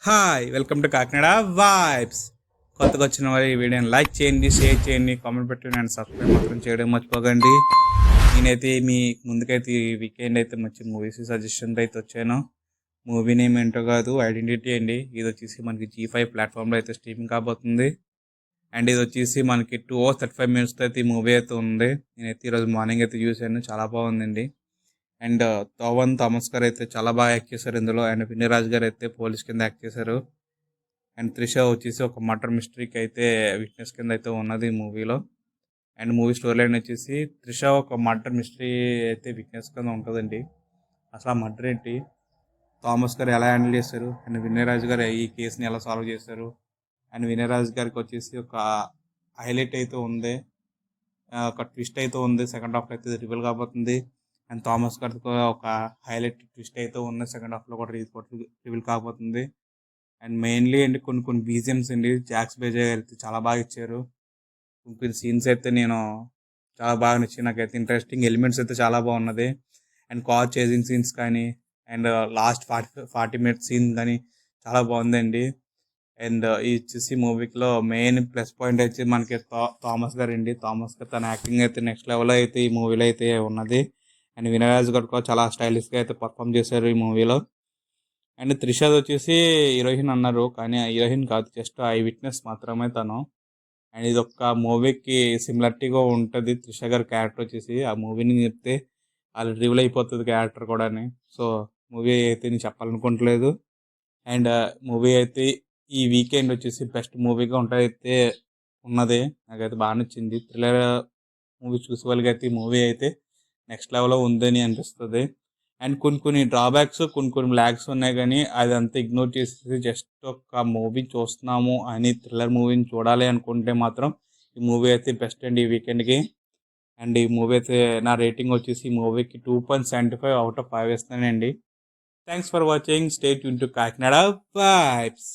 Hi welcome to Kakinada vibes. కొత్తగా వచ్చిన వారు ఈ వీడియోని లైక్ చేయండి, షేర్ చేయండి, కామెంట్ పెట్టండి అండ్ సబ్స్క్రైబ్ మాత్రం చేయడం మర్చిపోకండి. నేనైతే మీ ముందుకైతే ఈ వీకెండ్ అయితే మంచి మూవీస్ సజెషన్ అయితే వచ్చాను. మూవీ నేమ్ ఏంటో కాదు, ఐడెంటిటీ అండి. ఇది వచ్చేసి మనకి G5 ప్లాట్ఫామ్లో అయితే స్ట్రీమింగ్ కాబోతుంది. అండ్ ఇది వచ్చేసి మనకి 2 hours 35 minutes అయితే ఈ మూవీ అయితే ఉంది. నేనైతే ఈరోజు మార్నింగ్ అయితే చూశాను, చాలా బాగుందండి. అండ్ థోవన్ థామస్ గారు అయితే చాలా బాగా యాక్ట్ చేశారు ఇందులో. అండ్ వినయ్ రాజ్ గారు అయితే పోలీస్ కింద యాక్ట్ చేశారు. అండ్ త్రిష వచ్చేసి ఒక మర్డర్ మిస్టరీకి అయితే విట్నెస్ కింద అయితే ఉన్నది ఈ మూవీలో. అండ్ మూవీ స్టోరీ లైన్ వచ్చేసి త్రిష ఒక మర్డర్ మిస్టరీ అయితే విట్నెస్ కింద ఉంటుందండి. అసలు ఆ మర్డర్ ఏంటి, థామస్ గారు ఎలా హ్యాండిల్ చేశారు, అండ్ వినయ్ రాజ్ గారు ఈ కేసుని ఎలా సాల్వ్ చేశారు. అండ్ వినయ్ రాజ్ గారికి వచ్చేసి ఒక హైలైట్ అయితే ఉంది, ఒక ట్విస్ట్ అయితే ఉంది. సెకండ్ హాఫ్ అయితే రివీల్ కాబోతుంది. అండ్ థామస్ గారికి కూడా ఒక హైలైట్ ట్విస్ట్ అయితే ఉంది, సెకండ్ హాఫ్లో కూడా రివీల్ కాబోతుంది. అండ్ మెయిన్లీ అండి కొన్ని కొన్ని బీజిఎమ్స్ అండి, జాక్స్ బేజా గారు అయితే చాలా బాగా ఇచ్చారు. కొన్ని కొన్ని సీన్స్ అయితే నేను చాలా బాగా నచ్చింది, నాకైతే ఇంట్రెస్టింగ్ ఎలిమెంట్స్ అయితే చాలా బాగున్నది. అండ్ కార్ చేసింగ్ సీన్స్ కానీ, అండ్ లాస్ట్ 40 minutes సీన్ కానీ చాలా బాగుందండి. అండ్ ఈ వచ్చేసి మూవీలో మెయిన్ ప్లస్ పాయింట్ వచ్చి మనకి థామస్ గారు అండి. థామస్ గారు తన యాక్టింగ్ అయితే నెక్స్ట్ లెవెల్ అయితే ఈ మూవీలో అయితే ఉన్నది. అండ్ వినయ్ రాజ్ గారు కూడా చాలా స్టైలిష్గా అయితే పర్ఫామ్ చేశారు ఈ మూవీలో. అండ్ త్రిషాద్ వచ్చేసి హీరోయిన్ అన్నారు, కానీ ఆ హీరోయిన్ కాదు, జస్ట్ ఐ విట్నెస్ మాత్రమే తను. అండ్ ఇది ఒక మూవీకి సిమిలారిటీగా ఉంటుంది. త్రిష గారి క్యారెక్టర్ వచ్చేసి ఆ మూవీని చెప్తే అది రివీల్ అయిపోతుంది క్యారెక్టర్ కూడా. సో మూవీ అయితే నేను చెప్పాలనుకోవట్లేదు. అండ్ మూవీ అయితే ఈ వీకెండ్ వచ్చేసి బెస్ట్ మూవీగా ఉంటుంది అయితే ఉన్నది. నాకైతే బాగా నచ్చింది. థ్రిల్లర్ మూవీ చూసే వాళ్ళకి అయితే ఈ మూవీ అయితే నెక్స్ట్ లెవెల్లో ఉందని అనిపిస్తుంది. అండ్ కొన్ని కొన్ని డ్రాబ్యాక్స్, కొన్ని కొన్ని ల్యాగ్స్ ఉన్నాయి, కానీ అదంతా ఇగ్నోర్ చేసేసి జస్ట్ ఒక మూవీ చూస్తున్నాము అని థ్రిల్లర్ మూవీని చూడాలి అనుకుంటే మాత్రం ఈ మూవీ అయితే బెస్ట్ అండి ఈ వీకెండ్కి. అండ్ ఈ మూవీ అయితే నా రేటింగ్ వచ్చేసి ఈ మూవీకి 2.75 out of 5 ఇస్తానండి. Thanks for watching. Stay tune to Kakinada vibes.